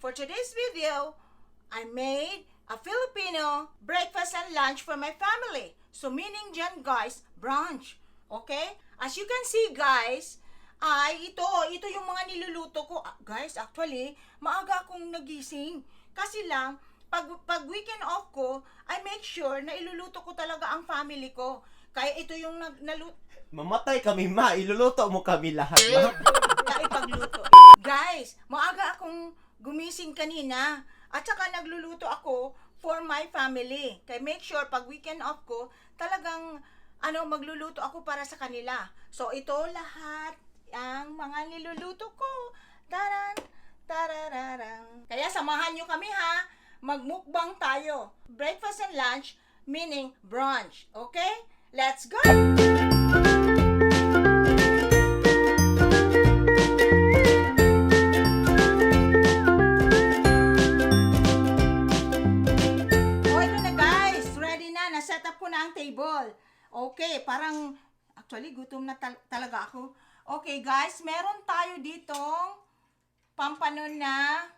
For today's video, I made a Filipino breakfast and lunch for my family. So meaning dyan guys, brunch. Okay? As you can see guys, ito yung mga niluluto ko. Guys, actually, maaga akong nagising. Kasi lang, pag weekend off ko, I make sure na iluluto ko talaga ang family ko. Kaya ito yung naluto. Mamatay kami, ma. Iluluto mo kami lahat, ma. Ipagluto. Guys, maaga akong gumising kanina. At saka nagluluto ako for my family. Kaya make sure pag weekend off ko, talagang magluluto ako para sa kanila. So ito lahat ang mga niluluto ko. Taran, tarararang. Kaya samahan nyo kami ha. Magmukbang tayo. Breakfast and lunch, meaning brunch. Okay? Let's go! Set up ko na ang table. Okay, parang actually gutom na talaga ako. Okay guys, meron tayo ditong pampanon na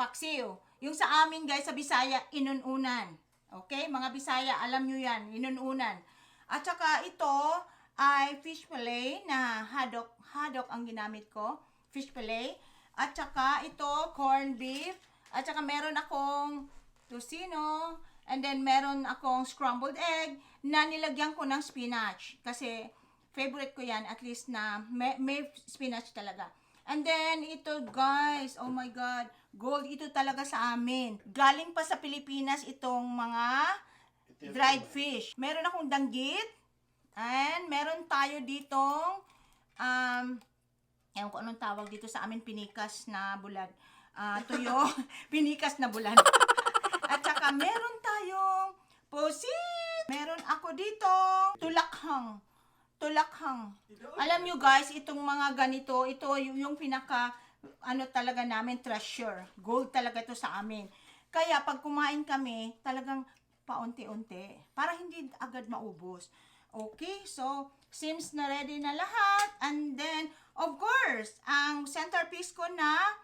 paksiw. Yung sa amin guys sa Bisaya, inununan. Okay, mga Bisaya, alam nyo yan, inununan. At saka ito ay fish fillet na haddock ang ginamit ko. Fish fillet. At saka ito, corned beef. At saka meron akong tocino. And then, meron akong scrambled egg na nilagyan ko ng spinach. Kasi, favorite ko yan. At least na may spinach talaga. And then, ito guys. Oh my God. Gold ito talaga sa amin. Galing pa sa Pilipinas itong mga dried fish. Meron akong danggit. And, meron tayo ditong, ewan ko anong tawag dito sa amin, pinikas na bulan. Tuyo. Pinikas na bulan. At saka meron tayong pusit. Meron ako dito tulakhang. Alam nyo guys, itong mga ganito, ito yung pinaka talaga namin treasure. Gold talaga ito sa amin. Kaya pag kumain kami, talagang paunti-unti para hindi agad maubos. Okay, so seems na ready na lahat. And then, of course, ang centerpiece ko na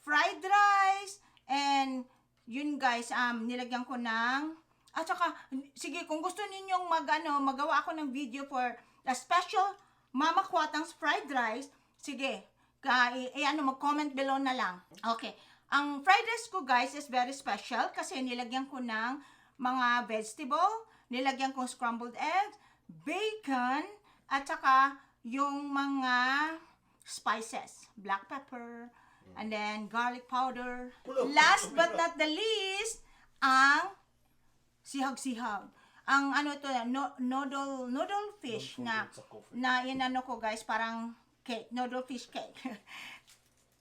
fried rice and yun guys, nilagyan ko ng, at saka, sige, kung gusto ninyong magawa ako ng video for a special Mama Kwatang's fried rice, sige, mag-comment below na lang. Okay, ang fried rice ko guys is very special kasi nilagyan ko ng mga vegetable, nilagyan ko scrambled eggs, bacon, at saka yung mga spices, black pepper, and then garlic powder. Last but not the least, ang sihag-sihag. Ang noodle fish na inano ko guys, parang cake, noodle fish cake.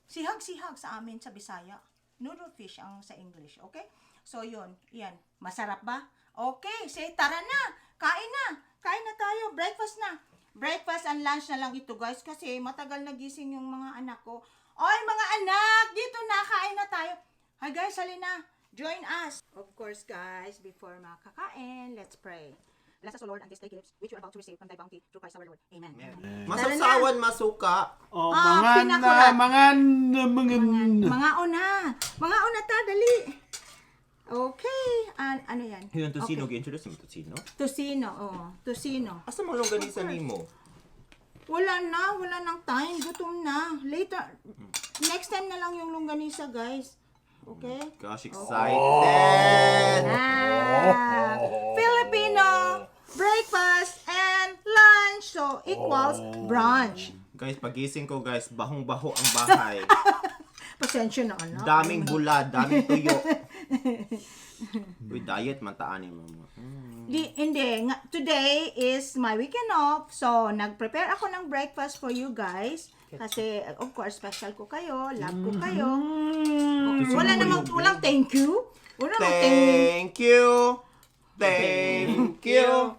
Sihag-sihag sa amin sa Bisaya. Noodle fish ang sa English, okay? So yun, yan. Masarap ba? Okay, say tara na. Kain na tayo. Breakfast na. Breakfast and lunch na lang ito guys kasi matagal nagising yung mga anak ko. Oy mga anak, dito na, kain na tayo. Hi guys, halina, join us. Of course guys, before makakain, let's pray. Bless us, O Lord, and this day gifts which you are about to receive from thy bounty through Christ our Lord. Amen. Masapsawan, masuka. Oh, pinakulat. mga una ta, dali. Okay, ano yan? Yung tocino, gi-introduce mo tocino? Tocino. Asa mo longganisa nimo? Wala nang time, gutom na. Later, next time na lang yung longganisa, guys. Okay? Gosh, excited! Filipino breakfast and lunch. So, equals brunch. Guys, pagising ko guys, bahong-baho ang bahay. Pasensya na, anak. Daming bulad, daming tuyo. Uy, diet man taan ni mama. Hindi. Today is my weekend off. So, nag-prepare ako ng breakfast for you guys. Kasi, of course, special ko kayo. Love ko kayo. Walang thank you. Thank you. Thank you.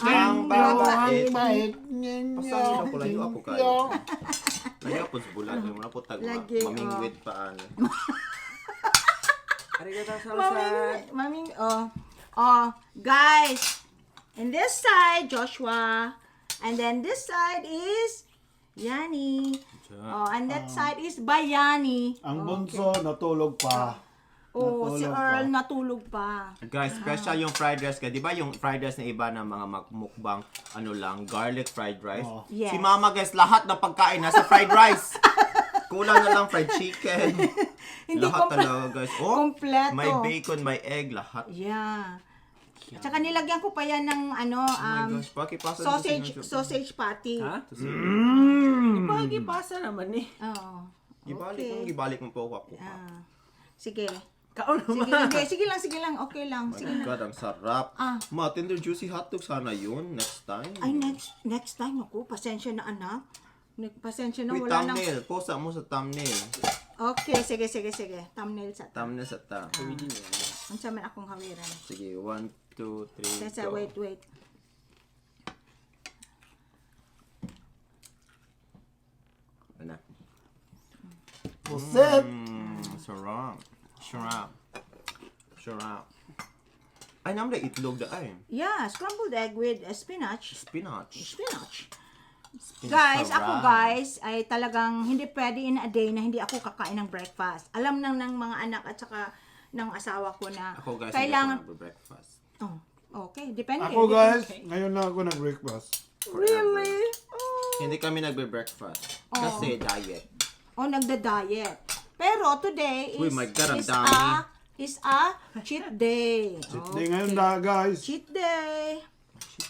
Ang babait. Pasang ko layo ako kayo. Layo ako sa bulan. Wala po tag mamingwit paan. Guys, in this side, Joshua, and then this side is Yani. Oh, and that side is Bayani. Ang bunso, natulog pa. Oh, si Natulog Earl pa. natulog pa. Guys, special yung fried rice ka. Di ba yung fried rice na iba ng mga mukbang, ano lang, garlic fried rice? Oh. Yes. Si Mama, guys, lahat ng pagkain nasa fried rice. Kulang na lang fried chicken. Hindi lahat komple- talaga, guys. Oh, kompleto. may bacon, may egg, lahat. Yeah. At saka nilagyan ko pa yan ng ano, Oh my gosh, pakipasa sausage patty. Ha? Mm. Pagipasa naman eh. Oo. Ibalik mo po ako. Ah. Sige. Kaon Sige, naman. sige lang. Okay lang. Oh Sige my na. God, ang sarap. Ah. Ma, tender juicy hotdog sana yun next time. Ay, next time ako. Pasensya na, anak. Pasensya na, Wait, wala nang... thumbnail. Posa mo sa thumbnail. Okay, sige. Thumbnail sa Thumbnail sa ta. Ang saman akong hawiran. Sige, 1, 2, 3, Tessa, go. wait. Ano? Puset. Sarap. Ay, naman na itlog da ay. Yeah, scrambled egg with spinach. Spinach. Guys, sarap. ako guys, ay talagang hindi pwede in a day na hindi ako kakain ng breakfast. Alam nang ng mga anak at saka ng asawa ko na Ako guys, kailangan... hindi ako breakfast. Oh, okay, depende. Ako guys, ngayon na ako nag-breakfast. Really? Oh. Hindi kami nagbe-breakfast. Oh. Kasi diet. Oh, nagda-diet. Pero today is Uy, my God, ang dami. is a cheat day. Hindi ngayon na guys. Cheat day.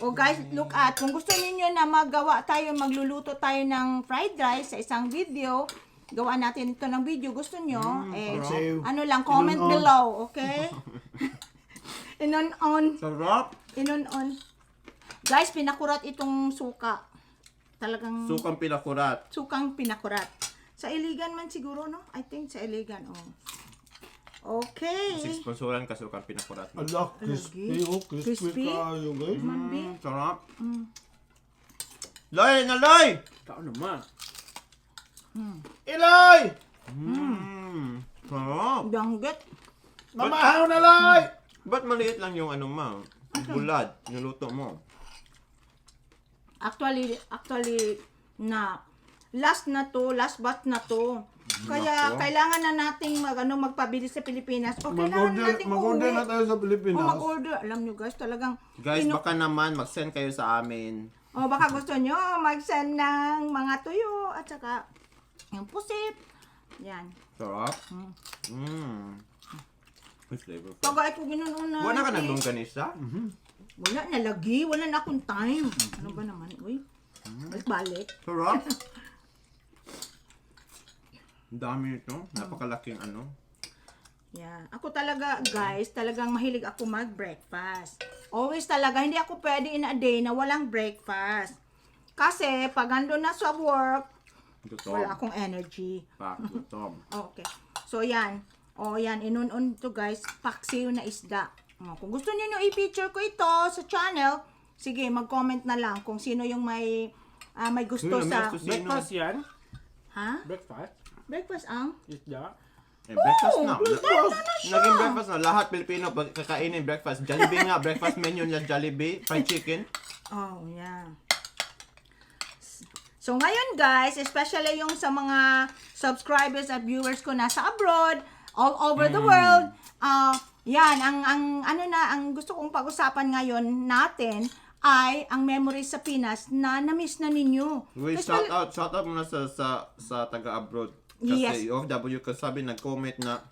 Oh guys, look at, kung gusto niyo na magluluto tayo ng fried rice sa isang video, gawa natin ito ng video, gusto nyo, sarap. ano lang, comment Inon-on. below, okay? Inon-on. Sarap! Inon-on. Guys, pinakurat itong suka. Talagang Sukang pinakurat. sukang pinakurat. Sa Iligan man siguro, no? I think sa Iligan, oh. Okay. Sponsoran ka sukang pinakurat. Ala, crispy. Oh, crispy Crispy? kayo guys. Mambi. Sarap. Loy! Na Loy! Kaon naman. Iloy! Sarap. Danggit. Mamahaw na lay! Ba't maliit lang yung ano mo? Bulad. Niluto mo. Actually, last batch na to. Kaya Nako. kailangan na nating magpabili sa Pilipinas. O kailangan na nating Mag-order na uuwi. tayo sa O Pilipinas. mag-order. Alam nyo guys, talagang... Guys, baka naman mag-send kayo sa amin. O baka gusto nyo mag-send ng mga tuyo at saka yung pusit. Yan. Sarap. May flavorful. Pagay ko ginoon na. Wala ka naglongganisa? Wala na lagi. Wala na akong time. Ano ba naman? Uy. Balik. Sarap. Ang dami nito. Napakalaking ano. Yeah. Ako talaga, guys, talagang mahilig ako mag-breakfast. Always talaga, hindi ako pwede in a day na walang breakfast. Kasi, pag ando na sa work, Gutom. wala akong energy. Gutom. Okay. So, yan. O, yan. Inon-on to, guys. Paksiw na isda. O, kung gusto niyo i-feature ko ito sa channel, sige, mag-comment na lang kung sino yung may gusto Uy, sa... namiss ko Breakfast yan? Ha? Breakfast? Breakfast ang? Isda? Breakfast na. Naging breakfast na. Lahat Pilipino pag kakainin breakfast. Jollibee nga. Breakfast menu niya Jollibee. Fried chicken. Oh, yeah. So, ngayon guys, especially yung sa mga subscribers at viewers ko nasa abroad, all over the world, yan, ang gusto kong pag-usapan ngayon natin ay ang memories sa Pinas na na-miss na ninyo. Wait, Especially- shout out muna sa taga-abroad. Kasi Yes. OFW kasi sabi nag-comment na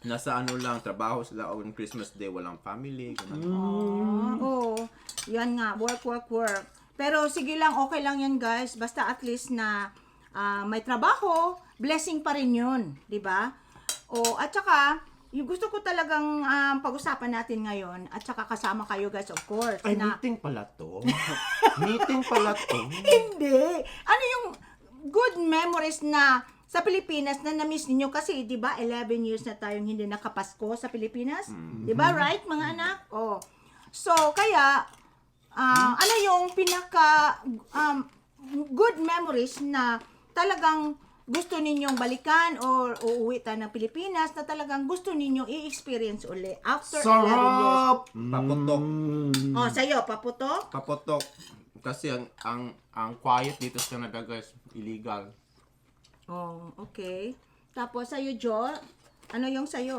nasa ano lang, trabaho sila on Christmas Day, walang family. Ganun. Oo. Yan nga, work. Pero sige lang, okay lang yan guys. Basta at least na may trabaho, blessing pa rin yun. 'Di ba? O, at saka, yung gusto ko talagang pag-usapan natin ngayon, at saka kasama kayo guys, of course. Ay, na, meeting pala to. Meeting pala to. Hindi. Ano yung good memories na sa Pilipinas na na-miss ninyo kasi 'di ba 11 years na tayong hindi nakapasko sa Pilipinas, 'di ba, right mga anak? Oh. So kaya ano yung pinaka good memories na talagang gusto ninyong balikan or uuwi tayo ng Pilipinas na talagang gusto ninyo i-experience uli after 11 years. Sarap! Paputok. Oh, sa'yo, paputok? Paputok. Kasi ang quiet dito sa Canada guys, illegal. Oh, okay. Tapos sa'yo, Jo, ano yung sa'yo?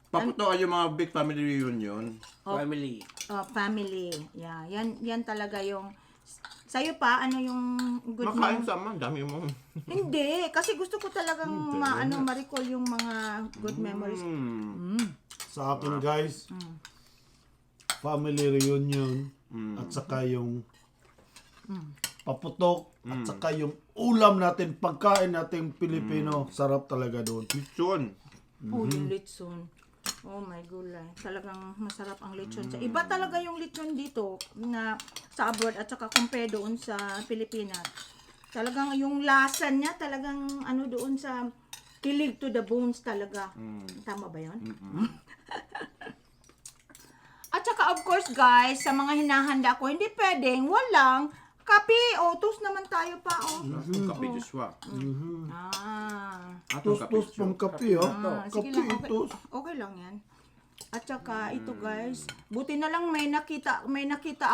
Paputo yung mga big family reunion. Family. Oh, family. Yeah, yan talaga yung sa'yo pa, ano yung good Makain mo? sama, dami mo. Hindi, kasi gusto ko talagang ma-recall yung mga good memories. Sa akin guys, family reunion at saka yung paputok at saka yung ulam natin, pagkain natin Pilipino, sarap talaga doon. Lechon. Oh, yung lechon. Oh my gulay. Talagang masarap ang lechon. Iba talaga yung lechon dito na sa abroad at saka compare doon sa Pilipinas. Talagang yung lasa niya talagang ano doon sa kilig to the bones talaga. Tama ba yun? At saka of course guys, sa mga hinahanda ko, hindi pwedeng walang kape. O, toast naman tayo pa. Atong kape Joshua. Atong kape Tos pang kape ha. Sige Kape lang, okay, tos. okay lang yan. At saka ito guys, buti na lang may nakita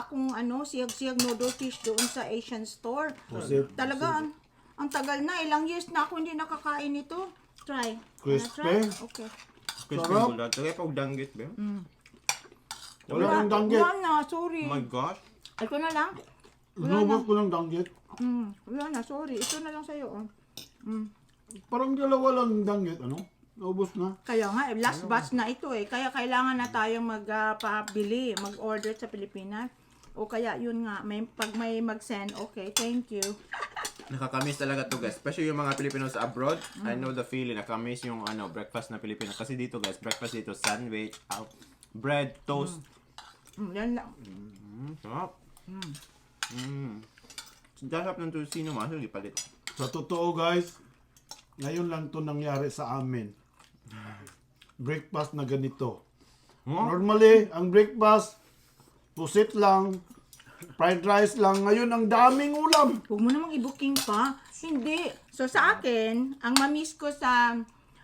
akong siyag-siyag noodle fish doon sa Asian store. Pusit. Talaga, ang tagal na, ilang years na ako hindi nakakain ito. Try. Crispy. Try? Okay. Crispy Sarap. bulat. Kaya pag danggit ba? Wala nang danggit. Wala na, sorry. Oh my gosh. Ito na lang. Inubos ko ng danggit. Wala na, sorry. Ito na lang sa'yo. Parang dalawa lang danggit, ano? Naubos na. Kaya nga, last batch na ito eh. Kaya kailangan na tayong magpabili, mag-order sa Pilipinas. O kaya yun nga, pag may mag-send, okay, thank you. Nakakamiss talaga to guys. Especially yung mga Pilipino sa abroad. I know the feeling. Nakakamiss yung breakfast na Pilipino. Kasi dito guys, breakfast dito, sandwich, bread, toast. Yan lang. Sarap. Sarap ng tusino mas. Hindi palit. Sa totoo guys, ngayon lang to nangyari sa amin. Breakfast na ganito. Huh? Normally, ang breakfast, pusit lang, fried rice lang. Ngayon, ang daming ulam. Huwag mo namang i-booking pa. Hindi. So sa akin, ang mamiss ko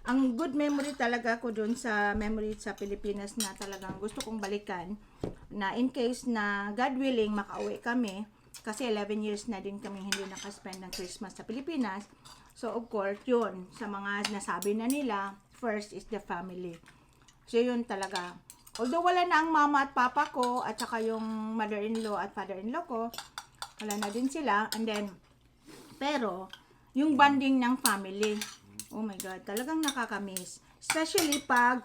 ang good memory talaga ko dun sa memory sa Pilipinas na talagang gusto kong balikan. Na in case na God willing, makauwi kami. Kasi 11 years na din kami hindi nakaspend ng Christmas sa Pilipinas. So of course, yun. Sa mga nasabi na nila, first is the family. So yun talaga. Although wala na ang mama at papa ko at saka yung mother-in-law at father-in-law ko, wala na din sila. And then, pero, yung bonding ng family, oh my God, talagang nakakamiss. Especially pag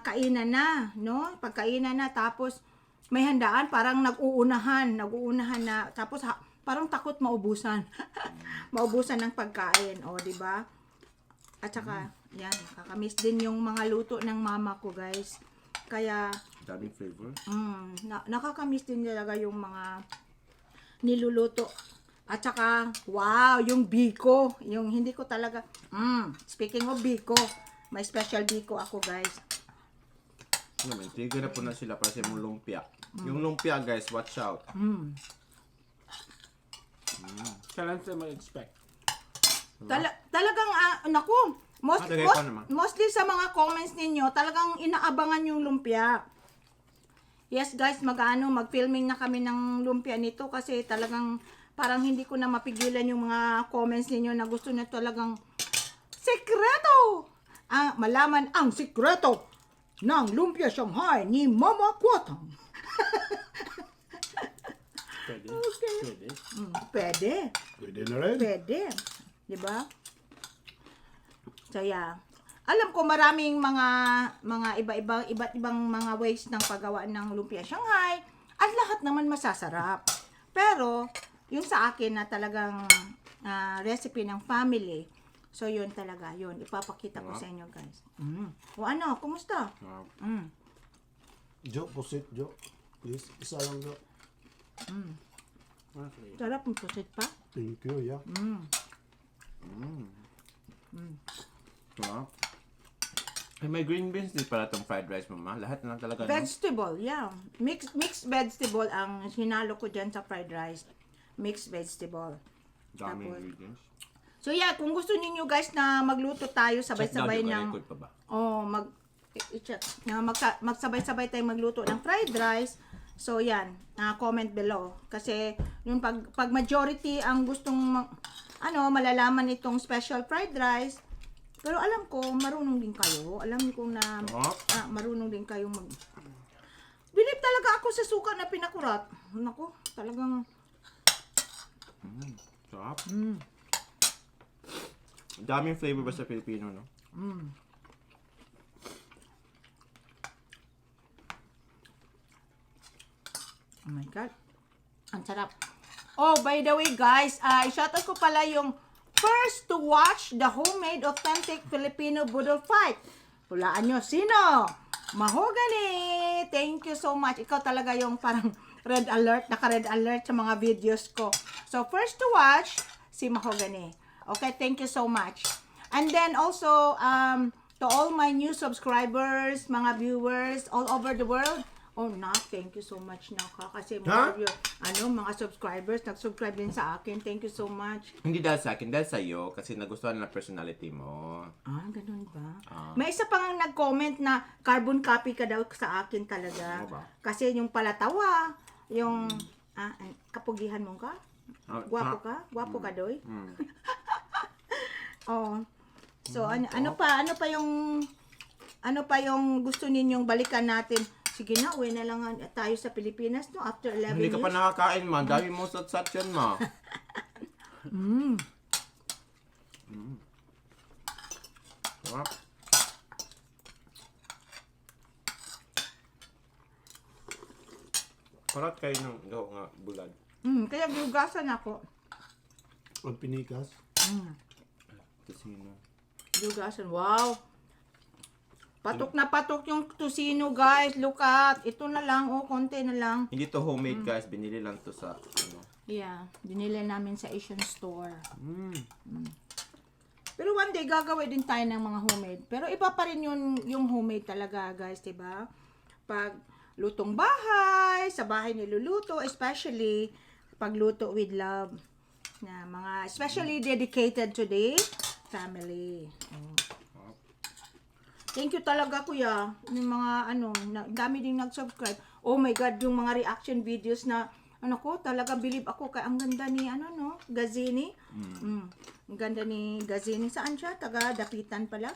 kainan na, no? Pag kainan na, tapos may handaan, parang nag-uunahan na, tapos parang takot maubusan. Maubusan ng pagkain, o, di ba? At saka, yan, nakakamiss din yung mga luto ng mama ko, guys. Kaya, Daming flavor. nakakamiss din talaga yung mga niluluto. At saka, wow, yung biko. Yung hindi ko talaga, speaking of biko, may special biko ako, guys. May trigger na po na sila para sa mong lumpia. Yung lumpia guys, watch out. Kailan sa mag-expect? Talagang, naku, Tagay ko naman. mostly sa mga comments ninyo, talagang inaabangan yung lumpia. Yes guys, mag-filming na kami ng lumpia nito kasi talagang parang hindi ko na mapigilan yung mga comments ninyo na gusto na talagang sekreto! Malaman ang sekreto ng lumpia Shanghai ni Mama Kwatang. Pwede. Okay. Pwede. Pwede. Pwede na rin. Pwede. Di ba? So, yeah. Alam ko maraming mga iba't ibang mga ways ng paggawa ng lumpia Shanghai at lahat naman masasarap. Pero, yung sa akin na talagang recipe ng family, so yun talaga, yun. Ipapakita ko sa inyo, guys. O ano, kumusta? Jo, pusit, Jo. Please, isa lang, Jo. Okay. Sarap ang pusit pa. Thank you, yeah. Sarap. May green beans din pala itong fried rice, mama. Lahat na lang talaga. No? Vegetable, yeah. Mixed vegetable ang hinalo ko dyan sa fried rice. Mixed vegetable. Daming Tapos, ingredients. so yeah, kung gusto niyo guys na magluto tayo sabay-sabay Check down, ng record pa ba? magsabay-sabay tayong magluto ng fried rice. So yan, comment below kasi yung pag majority ang gustong malalaman itong special fried rice. Pero alam ko, marunong din kayo. Alam niyo kung na marunong din kayo mag... Bilib talaga ako sa suka na pinakurat. Naku, talagang... Sarap. Daming flavor ba sa Filipino, no? Oh my God. Ang sarap. Oh, by the way, guys, i-shoutout ko pala yung first to watch the homemade authentic Filipino Budol fight. Hulaan nyo, sino? Mahogany! Thank you so much. Ikaw talaga yung parang red alert, naka-red alert sa mga videos ko. So, first to watch, si Mahogany. Okay, thank you so much. And then also, to all my new subscribers, mga viewers all over the world, oh, thank you so much, Naka. Kasi mga, mga subscribers, nag-subscribe din sa akin. Thank you so much. Hindi dahil sa akin, dahil sa iyo kasi nagustuhan na personality mo. Ganun ba? May isa pang nag-comment na carbon copy ka daw sa akin talaga. Ano ba? Kasi yung palatawa, yung kapugihan mo ka? Gwapo ka? Gwapo ka, Doy? Oh. So, ano pa yung gusto ninyong balikan natin? Sige na, uwi na lang tayo sa Pilipinas, no? After 11 Hindi ka years. pa nakakain, ma. Dami mo sat-sat yan, ma. Sarap. Parat kayo ng nga bulad. Kaya giugasan ako. Ang pinikas. Tusino. Giugasan. Wow! Patok na patok yung tusino, guys. Look at. Ito na lang. Konti na lang. Hindi to homemade, guys. Binili lang to sa, Yeah. Binili namin sa Asian store. Pero one day, gagawin din tayo ng mga homemade. Pero iba pa rin yung homemade talaga, guys. Diba? Pag lutong bahay, sa bahay niluluto, especially pagluto with love. Na mga, especially dedicated to the family. Thank you talaga, kuya. Yung mga, dami din nag-subscribe. Oh my God, yung mga reaction videos na, talaga believe ako kay ang ganda ni, Gazini. Ang ganda ni Gazini. Saan siya? Taga Dapitan pala.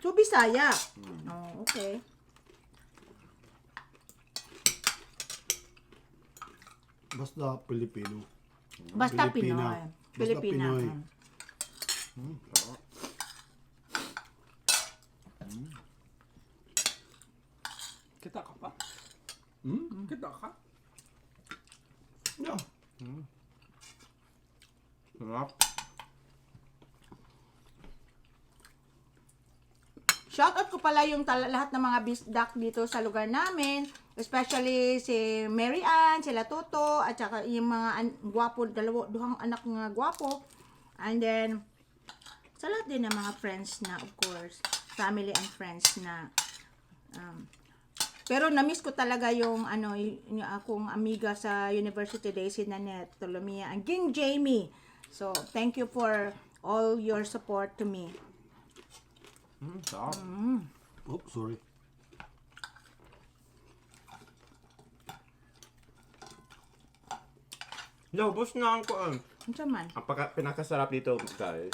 So, Bisaya. Oh, okay. Basta Pilipino. Basta Pilipina. Pinoy. Basta Pilipina. Pinoy. Kita ka pa? Kita ka? Yeah. Sarap. Shoutout ko pala yung lahat ng mga bisdak dito sa lugar namin. Especially si Mary Ann, sila Toto, at saka yung mga gwapo, duhang anak nga gwapo. And then, sa lahat din ng mga friends na, of course, family and friends na. Pero na-miss ko talaga yung, yung akong amiga sa University Days, si Nanette Tolomia, and Ging Jamie. So, thank you for all your support to me. Sarap. Oops, sorry. Naubos na ang kuan. Ano man? Ang pinakasarap dito, guys.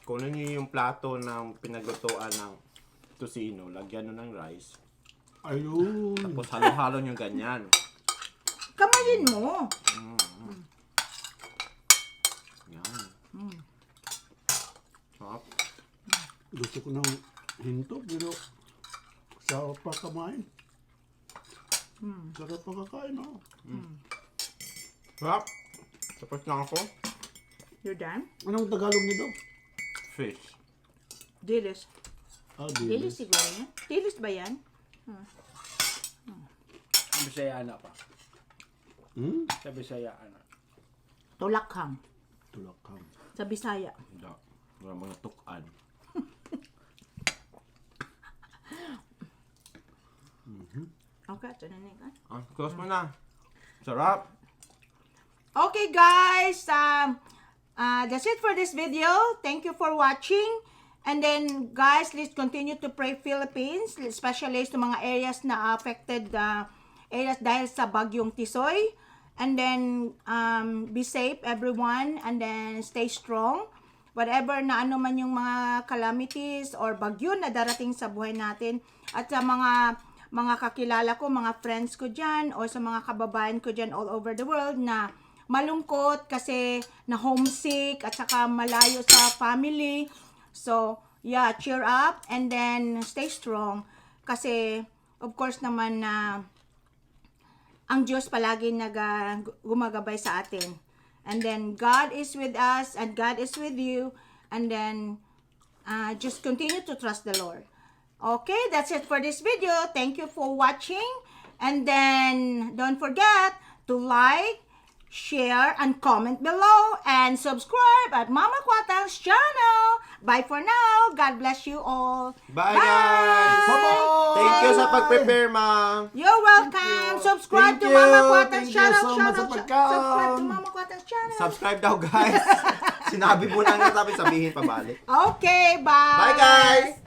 Kung ano yung plato ng pinaglutuan ng tusino, lagyan nun ng rice. Ayun. Tapos halo-halo yung ganyan. Kamayin mo. Yan. Sarap. Gusto ko ng hinto, pero sa pagkamain. Sarap pagkakain, oh. Sarap. Tapos na ako. You're done? Anong Tagalog nito? Fish. Dilis. Dilis. Dilis siguro yan. Dilis ba yan? Bisaya na pa. Sa Bisaya na. Tulakhang. Tulakhang. Sa Bisaya. Hindi. Wala mga tukan. Okay, ito na ka. Close mo na. Sarap. Okay guys, that's it for this video. Thank you for watching. And then guys, let's continue to pray Philippines, especially sa mga areas na affected areas dahil sa bagyong Tisoy. And then, be safe, everyone. And then, stay strong. Whatever na ano man yung mga calamities or bagyo na darating sa buhay natin. At sa mga kakilala ko, mga friends ko dyan, o sa mga kababayan ko dyan all over the world na malungkot kasi na homesick at saka malayo sa family. So, yeah, cheer up and then stay strong. Kasi, of course naman na ang Diyos palagi gumagabay sa atin. And then, God is with us and God is with you. And then, just continue to trust the Lord. Okay, that's it for this video. Thank you for watching. And then, don't forget to like, share, and comment below. And subscribe at Mama Kwatang's channel. Bye for now. God bless you all. Bye, guys! Bye-bye! Thank you sa pag-prepare, ma. You're welcome. Subscribe Thank to you. Mama Kwatang's Thank you channel. so much sa pagkaon. Subscribe to Mama Kwatang's channel. Subscribe daw, guys. Sinabi mo lang na sabihin pabalik. Okay, bye. Bye, guys!